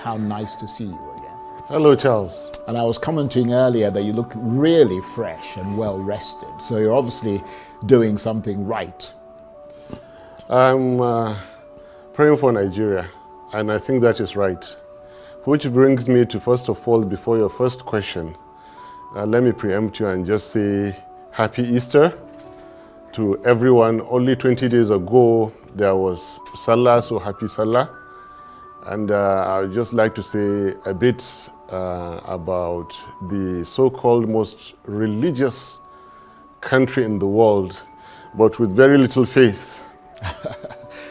how nice to see you again. Hello, Charles. And I was commenting earlier that you look really fresh and well rested. So you're obviously doing something right. I'm praying for Nigeria, and I think that is right. Which brings me to, first of all, before your first question, let me preempt you and just say Happy Easter to everyone. Only 20 days ago, there was Salah, so happy Salah. And I would just like to say a bit about the so-called most religious country in the world, but with very little faith.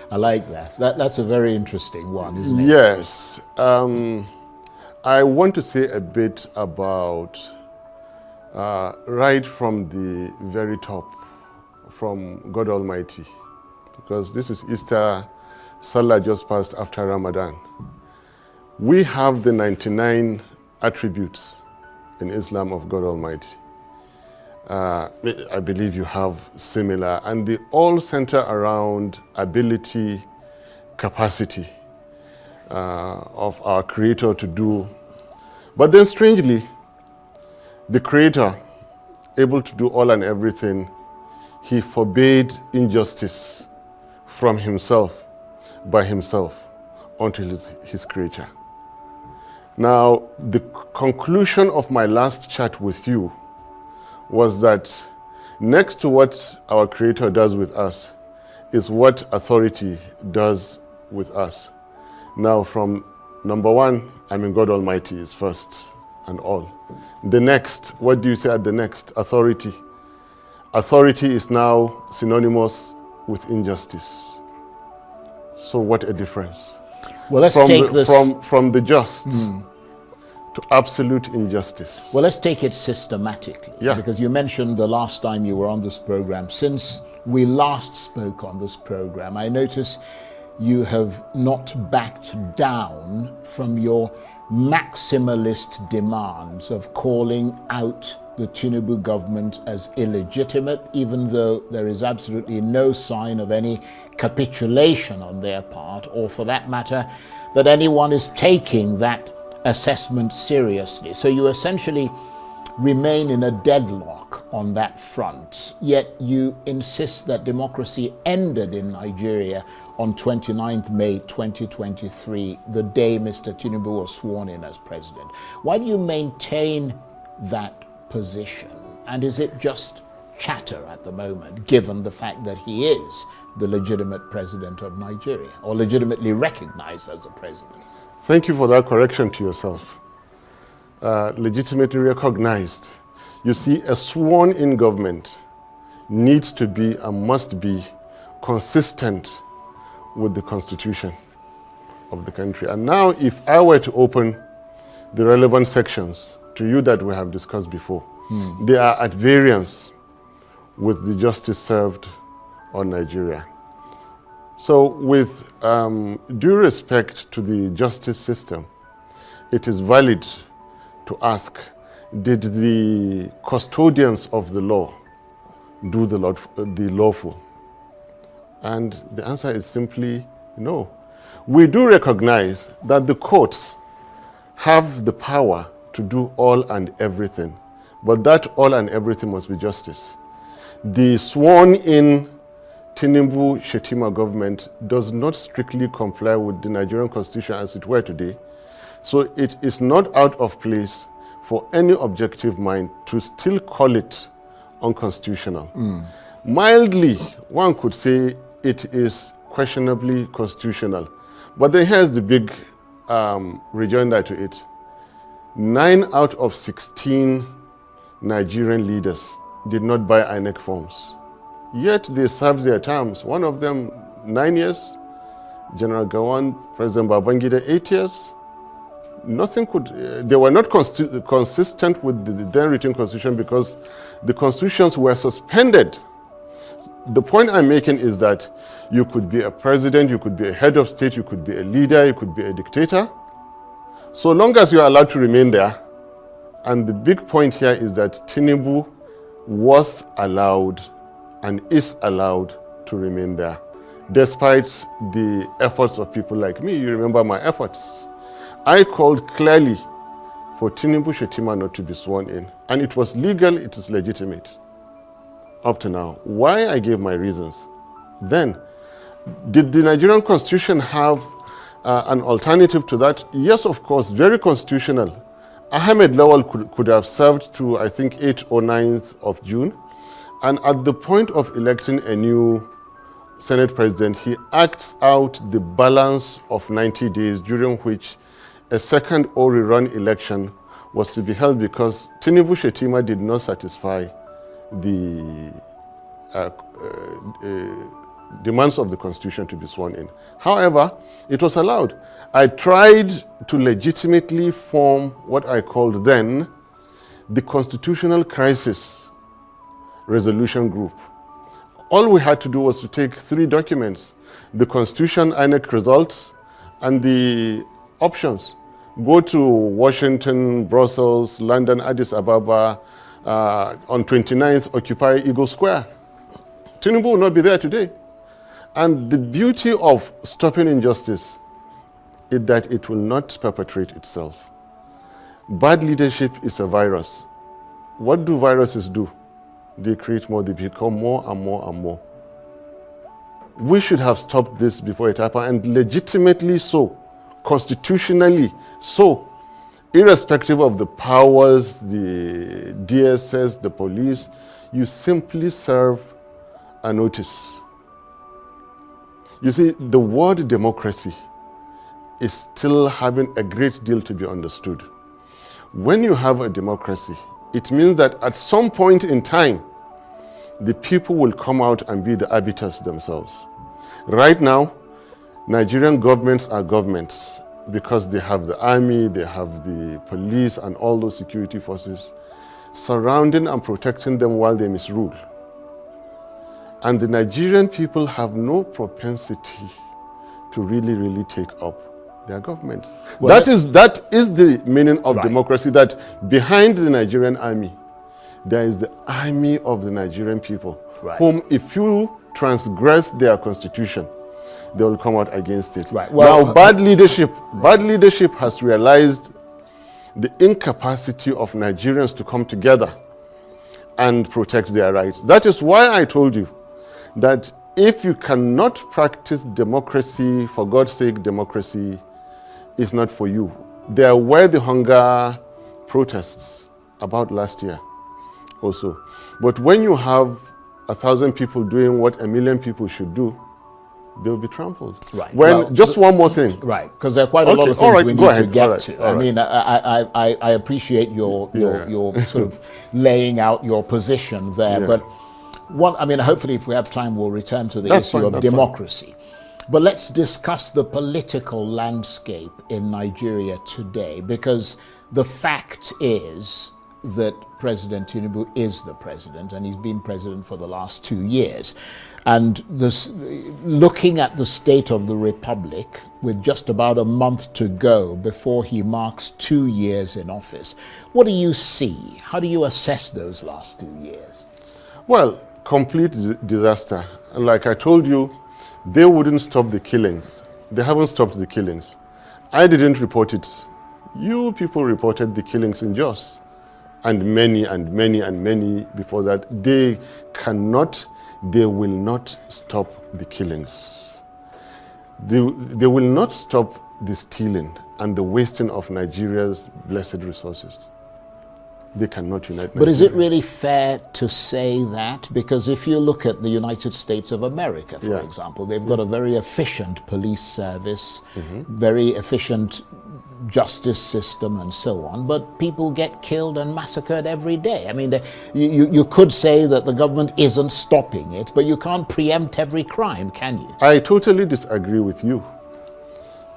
I like that. That's a very interesting one, isn't it? Yes. I want to say a bit about right from the very top, from God Almighty, because this is Easter, Salah just passed after Ramadan. We have the 99 attributes in Islam of God Almighty. I believe you have similar, and they all center around ability, capacity of our Creator to do. But then strangely, the Creator, able to do all and everything, he forbade injustice from himself, by himself, until his creature. Now, the conclusion of my last chat with you was that next to what our Creator does with us is what authority does with us. Now, from number one, God Almighty is first and all. The next, what do you say at the next? Authority. Authority is now synonymous with injustice. So what a difference. Well, let's take this from the just to absolute injustice. Well, let's take it systematically. Yeah. Because you mentioned the last time you were on this program. Since we last spoke on this program, I notice you have not backed down from your maximalist demands of calling out the Tinubu government as illegitimate, even though there is absolutely no sign of any capitulation on their part, or for that matter, that anyone is taking that assessment seriously. So you essentially remain in a deadlock on that front, yet you insist that democracy ended in Nigeria on 29th May 2023, the day Mr. Tinubu was sworn in as president. Why do you maintain that position? And is it just chatter at the moment, given the fact that he is the legitimate president of Nigeria, or legitimately recognized as a president? Thank you for that correction to yourself. Legitimately recognized. You see, a sworn-in government needs to be and must be consistent with the constitution of the country. And now, if I were to open the relevant sections to you that we have discussed before, they are at variance with the justice served on Nigeria. So with due respect to the justice system, it is valid to ask, did the custodians of the law do the lawful? And the answer is simply no. We do recognize that the courts have the power to do all and everything, but that all and everything must be justice. The sworn-in Tinubu Shetima government does not strictly comply with the Nigerian constitution as it were today. So it is not out of place for any objective mind to still call it unconstitutional. Mildly, one could say it is questionably constitutional. But then here's the big rejoinder to it. 9 out of 16 Nigerian leaders did not buy INEC forms. Yet they served their terms. One of them 9 years, General Gawan, President Babangida 8 years. Nothing could, they were not consistent with the then written constitution because the constitutions were suspended. The point I'm making is that you could be a president, you could be a head of state, you could be a leader, you could be a dictator, so long as you are allowed to remain there. And the big point here is that Tinubu was allowed and is allowed to remain there, despite the efforts of people like me. You remember my efforts. I called clearly for Tinubu Shetima not to be sworn in. And it was legal, it is legitimate up to now. Why? I gave my reasons. Then, did the Nigerian Constitution have an alternative to that? Yes, of course, very constitutional. Ahmed Lawal could have served to, I think, 8th or 9th of June. And at the point of electing a new Senate president, he acts out the balance of 90 days during which a second or rerun election was to be held because Tinubu Shetima did not satisfy the demands of the Constitution to be sworn in. However, it was allowed. I tried to legitimately form what I called then the Constitutional Crisis Resolution Group. All we had to do was to take 3 documents, the Constitution, INEC results, and the options. Go to Washington, Brussels, London, Addis Ababa, on 29th, occupy Eagle Square. Tinubu will not be there today. And the beauty of stopping injustice is that it will not perpetrate itself. Bad leadership is a virus. What do viruses do? They create more, they become more and more and more. We should have stopped this before it happened, and legitimately so, constitutionally so, irrespective of the powers, the DSS, the police, you simply serve a notice. You see, the word democracy is still having a great deal to be understood. When you have a democracy, it means that at some point in time, the people will come out and be the arbiters themselves. Right now, Nigerian governments are governments because they have the army, they have the police and all those security forces surrounding and protecting them while they misrule. And the Nigerian people have no propensity to really take up their government. Well, that is the meaning of democracy, that behind the Nigerian army, there is the army of the Nigerian people, whom if you transgress their constitution, they will come out against it. Well, now, bad leadership has realized the incapacity of Nigerians to come together and protect their rights. That is why I told you that if you cannot practice democracy, for God's sake, democracy is not for you. There were the hunger protests about last year also. But when you have 1,000 people doing what 1 million people should do, they will be trampled. Just one more thing. Because there are quite a lot of things we need to get to. I mean, I appreciate your sort of laying out your position there. But hopefully if we have time, we'll return to the issue of democracy. But let's discuss the political landscape in Nigeria today, because the fact is that President Tinubu is the president, and he's been president for the last 2 years. And looking at the state of the republic, with just about a month to go before he marks 2 years in office, what do you see? How do you assess those last 2 years? Well, complete disaster. Like I told you, they wouldn't stop the killings. They haven't stopped the killings. I didn't report it. You people reported the killings in Jos, and many before that. They will not stop the killings. They will not stop the stealing and the wasting of Nigeria's blessed resources. They cannot unite Nigeria. But is it really fair to say that? Because if you look at the United States of America, for example, they've got a very efficient police service, very efficient justice system and so on, but people get killed and massacred every day. I mean, you could say that the government isn't stopping it, but you can't preempt every crime, can you? I totally disagree with you.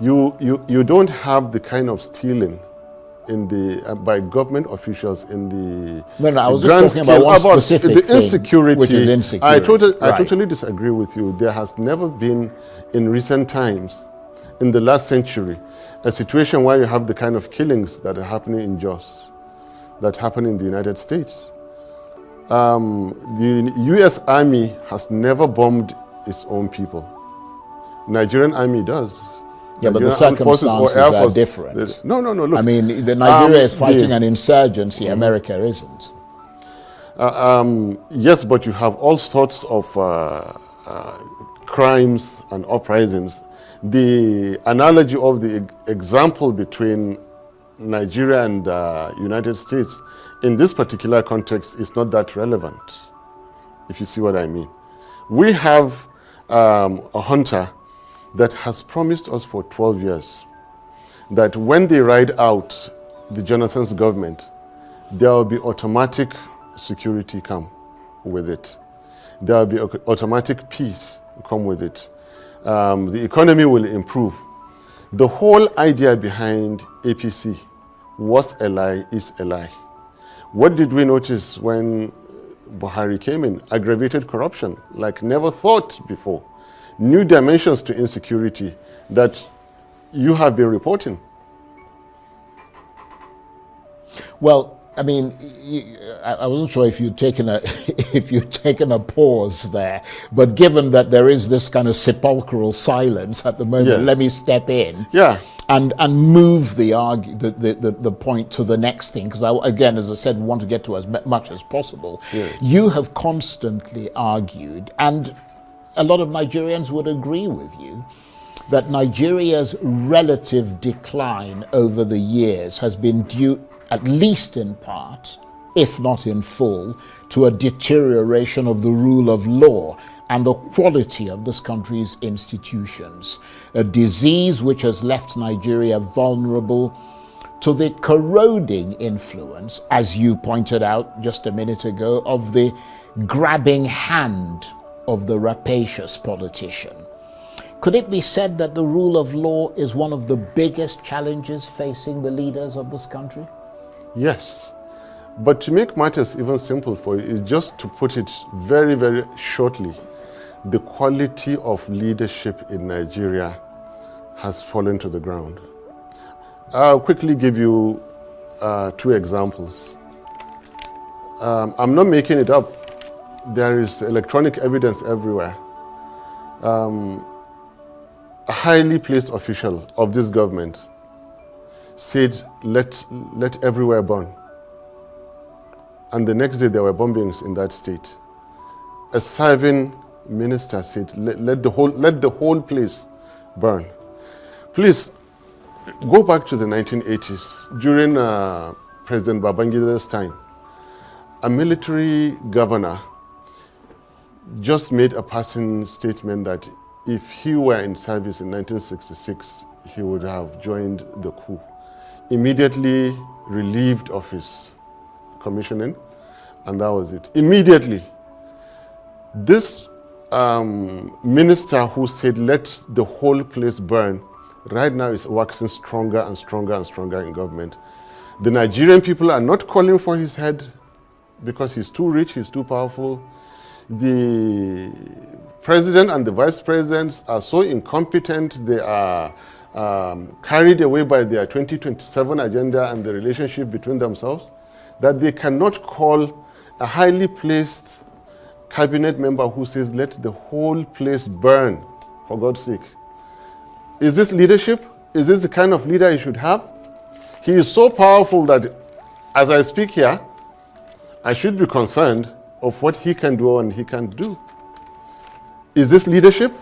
You don't have the kind of stealing by government officials in the No, I was just talking about one specific the insecurity, thing, which is insecurity. I totally disagree with you. There has never been, in recent times, in the last century, a situation where you have the kind of killings that are happening in Jos, that happen in the United States. The U.S. Army has never bombed its own people. Nigerian Army does. Yeah, but the Nigerian Armed Forces or circumstances Air are Force. different. No, look. I mean, Nigeria is fighting an insurgency, America isn't. Yes, but you have all sorts of crimes and uprisings. The analogy of the example between Nigeria and United States in this particular context is not that relevant, if you see what I mean. We have a hunter that has promised us for 12 years that when they ride out the Jonathan's government, there will be automatic security come with it. There will be automatic peace come with it. The economy will improve. The whole idea behind APC was a lie, is a lie. What did we notice when Buhari came in? Aggravated corruption, like never thought before. New dimensions to insecurity that you have been reporting. Well, I mean, I wasn't sure if you'd taken a pause there, but given that there is this kind of sepulchral silence at the moment, Yes. let me step in. Yeah. And move the point to the next thing, because again, as I said, we want to get to as much as possible. Yes. You have constantly argued, and a lot of Nigerians would agree with you, that Nigeria's relative decline over the years has been due, at least in part, if not in full, to a deterioration of the rule of law and the quality of this country's institutions, a disease which has left Nigeria vulnerable to the corroding influence, as you pointed out just a minute ago, of the grabbing hand of the rapacious politician. Could it be said that the rule of law is one of the biggest challenges facing the leaders of this country? Yes. But to make matters even simple for you, is just to put it very, very shortly, the quality of leadership in Nigeria has fallen to the ground. I'll quickly give you 2 examples. I'm not making it up. There is electronic evidence everywhere. A highly placed official of this government said, let everywhere burn. And the next day there were bombings in that state. A serving minister said, let the whole place burn. Please, go back to the 1980s. During President Babangida's time, a military governor just made a passing statement that if he were in service in 1966, he would have joined the coup. Immediately relieved of his commissioning, and that was it. Immediately. This minister who said, let the whole place burn, right now is waxing stronger and stronger and stronger in government. The Nigerian people are not calling for his head because he's too rich, he's too powerful. The president and the vice presidents are so incompetent, they are carried away by their 2027 agenda and the relationship between themselves, that they cannot call a highly placed cabinet member who says, let the whole place burn, for God's sake. Is this leadership? Is this the kind of leader he should have? He is so powerful that as I speak here, I should be concerned of what he can do and he can't do. Is this leadership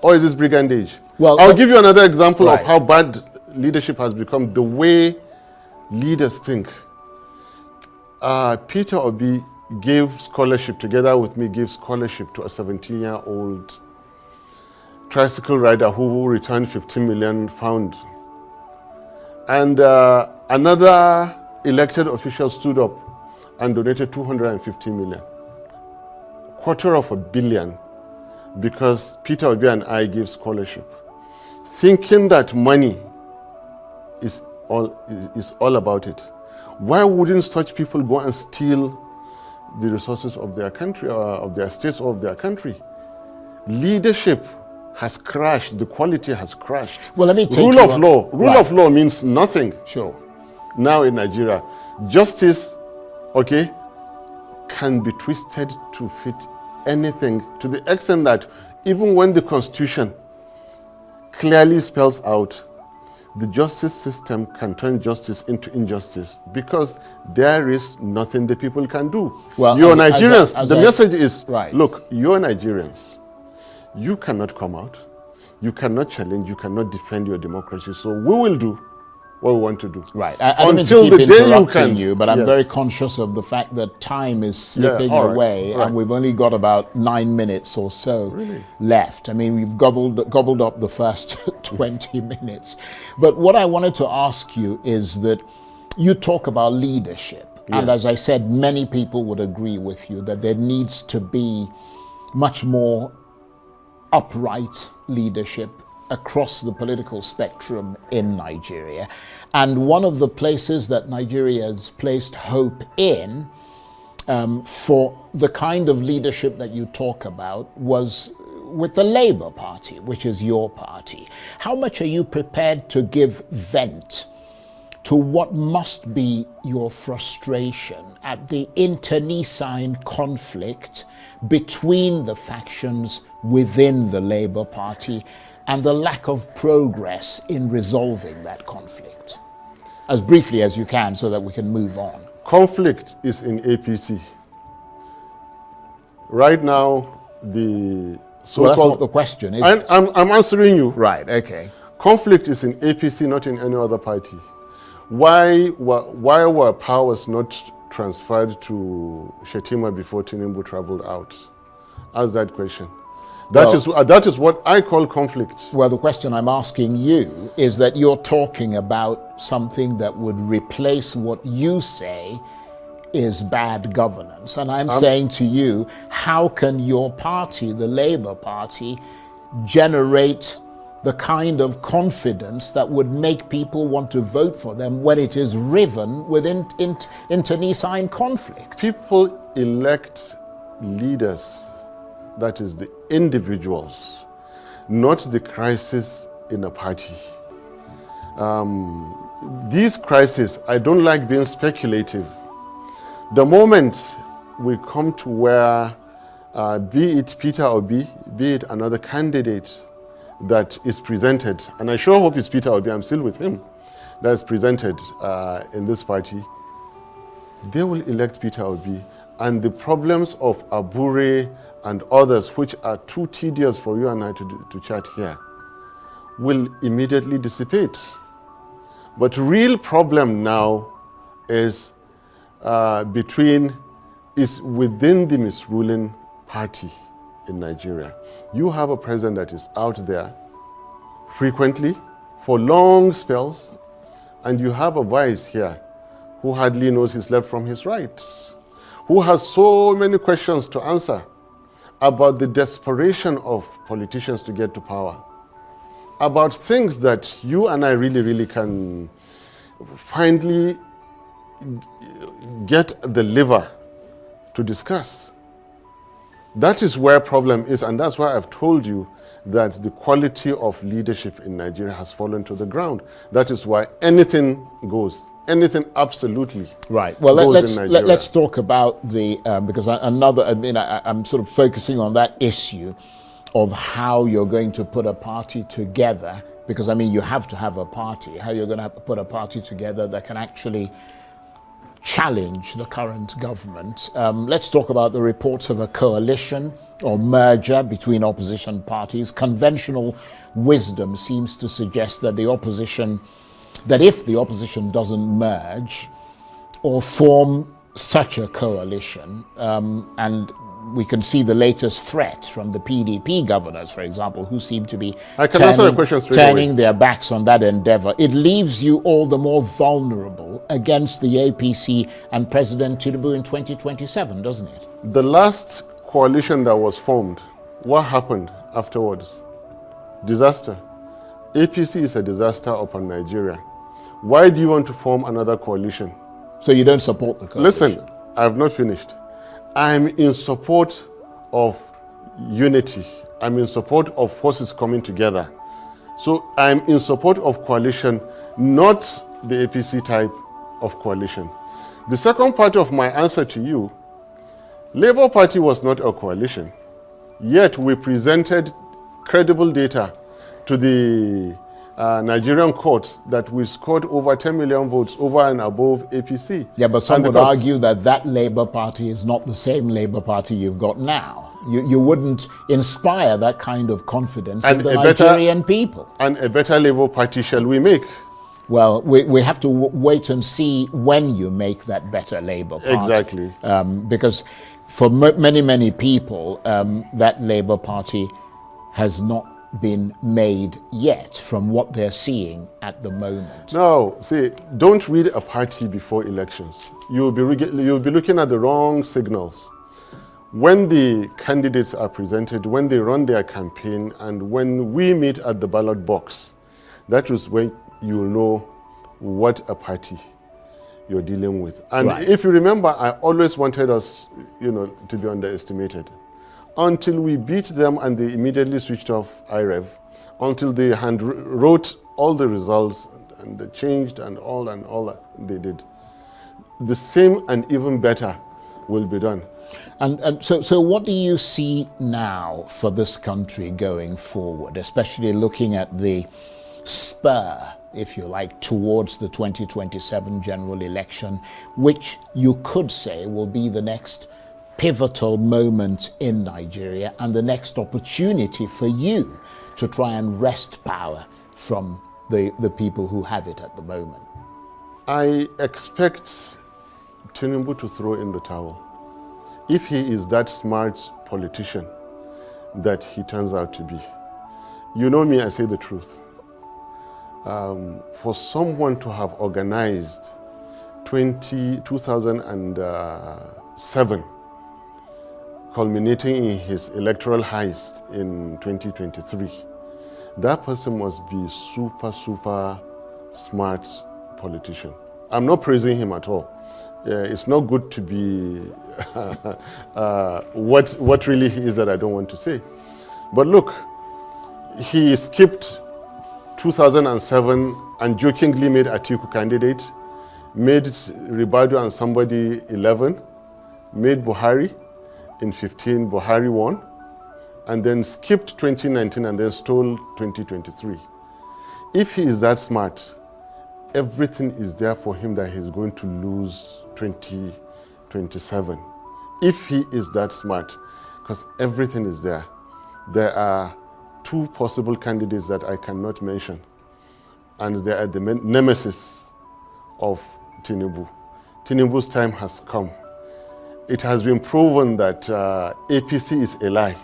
or is this brigandage? Well, I'll give you another example right. of how bad leadership has become, the way leaders think. Peter Obi gave scholarship, together with me, gave scholarship to a 17-year-old tricycle rider who returned 15 million found. And another elected official stood up and donated 250 million. $250 million, because Peter Obi and I gave scholarship, thinking that money is all about it. Why wouldn't such people go and steal the resources of their country, or of their states, or of their country? Leadership has crashed. The quality has crashed. Well, let me take Rule you of on- law. Rule Right. of law means nothing Sure. now in Nigeria. Justice, okay, can be twisted to fit anything, to the extent that even when the Constitution clearly spells out the justice system can turn justice into injustice because there is nothing the people can do. Well, you're Nigerians. as the message is, right. Look, you're Nigerians. You cannot come out. You cannot challenge. You cannot defend your democracy. So we will do what we want to do. Right. I don't mean Until to keep the day interrupting you, but I'm yes. very conscious of the fact that time is slipping all right, away, right. and we've only got about 9 minutes or so left. I mean, we've gobbled up the first 20 minutes. But what I wanted to ask you is that you talk about leadership. And as I said, many people would agree with you that there needs to be much more upright leadership across the political spectrum in Nigeria. And one of the places that Nigeria has placed hope in for the kind of leadership that you talk about was with the Labour Party, which is your party. How much are you prepared to give vent to what must be your frustration at the internecine conflict between the factions within the Labour Party and the lack of progress in resolving that conflict? As briefly as you can so that we can move on. Conflict is in APC. Right now, the so-called... Well, that's not the question, is it? I'm answering you. Right, okay. Conflict is in APC, not in any other party. Why were powers not transferred to Shetima before Tinubu traveled out? Ask that question. That is what I call conflict. Well, the question I'm asking you is that you're talking about something that would replace what you say is bad governance. And I'm saying to you, how can your party, the Labour Party, generate the kind of confidence that would make people want to vote for them when it is riven with internecine conflict? People elect leaders, that is the individuals, not the crisis in a party. These crises, I don't like being speculative. The moment we come to where, be it Peter Obi, be it another candidate that is presented, and I sure hope it's Peter Obi, I'm still with him, that is presented in this party, they will elect Peter Obi, and the problems of Abure and others, which are too tedious for you and I to chat here, will immediately dissipate. But real problem now is within the misruling party in Nigeria. You have a president that is out there frequently for long spells, and you have a vice here who hardly knows his left from his right, who has so many questions to answer about the desperation of politicians to get to power, about things that you and I really can finally get the liver to discuss. That is where problem is, and that's why I've told you that the quality of leadership in Nigeria has fallen to the ground. That is why anything goes. Anything absolutely right. Well, goes let's talk about the because I'm sort of focusing on that issue of how you're going to put a party together, because I mean you have to have a party. How you're going to have to put a party together that can actually challenge the current government. Let's talk about the reports of a coalition or merger between opposition parties. Conventional wisdom seems to suggest that if the opposition doesn't merge or form such a coalition, and we can see the latest threats from the PDP governors, for example, who seem to be turning their backs on that endeavor, it leaves you all the more vulnerable against the APC and President Tinubu in 2027, doesn't it? The last coalition that was formed, what happened afterwards? Disaster. APC is a disaster upon Nigeria. Why do you want to form another coalition? So you don't support the coalition? Listen, I have not finished. I'm in support of unity. I'm in support of forces coming together. So I'm in support of coalition, not the APC type of coalition. The second part of my answer to you, Labour Party was not a coalition, yet we presented credible data to to the Nigerian courts that we scored over 10 million votes over and above APC. Yeah, but some would argue that that Labour Party is not the same Labour Party you've got now. You wouldn't inspire that kind of confidence in the Nigerian people. And a better Labour Party shall we make? Well, we have to wait and see when you make that better Labour Party. Exactly. Because for many people, that Labour Party has not been made yet from what they're seeing at the moment. No, see, don't read a party before elections. You'll be looking at the wrong signals. When the candidates are presented, when they run their campaign, and when we meet at the ballot box, that is when you know what a party you're dealing with. And if you remember, I always wanted us, to be underestimated. Until we beat them and they immediately switched off IREV, until they wrote all the results and they changed and all that they did. The same and even better will be done. And so what do you see now for this country going forward, especially looking at the spur, if you like, towards the 2027 general election, which you could say will be the next pivotal moment in Nigeria and the next opportunity for you to try and wrest power from the people who have it at the moment? I expect Tinubu to throw in the towel. If he is that smart politician that he turns out to be. You know me, I say the truth. For someone to have organized 2007, culminating in his electoral heist in 2023, that person must be super smart politician. I'm not praising him at all. It's not good to be what really he is that I don't want to say. But look, he skipped 2007 and jokingly made Atiku candidate, made Ribadu and somebody 11, made Buhari in 15, Buhari won, and then skipped 2019 and then stole 2023. If he is that smart, everything is there for him that he's going to lose 2027. If he is that smart, because everything is there. There are two possible candidates that I cannot mention, and they are the nemesis of Tinubu. Tinubu's time has come. It has been proven that APC is a lie.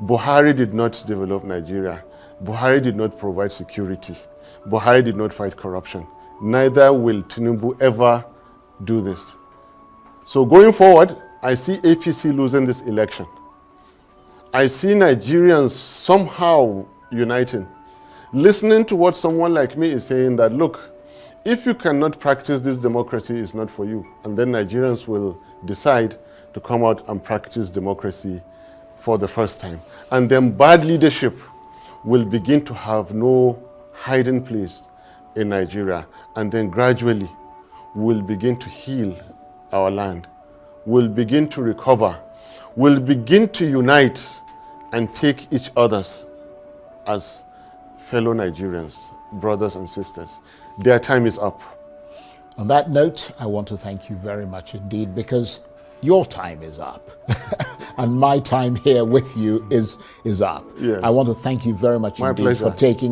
Buhari did not develop Nigeria. Buhari did not provide security. Buhari did not fight corruption. Neither will Tinubu ever do this. So going forward, I see APC losing this election. I see Nigerians somehow uniting. Listening to what someone like me is saying that, look, if you cannot practice this democracy, it's not for you. And then Nigerians will decide to come out and practice democracy for the first time. And then bad leadership will begin to have no hiding place in Nigeria. And then gradually we'll begin to heal our land. We'll begin to recover. We'll begin to unite and take each other's as fellow Nigerians, brothers and sisters. Their time is up. On that note, I want to thank you very much indeed, because your time is up. And my time here with you is up. Yes. I want to thank you very much My indeed pleasure. for taking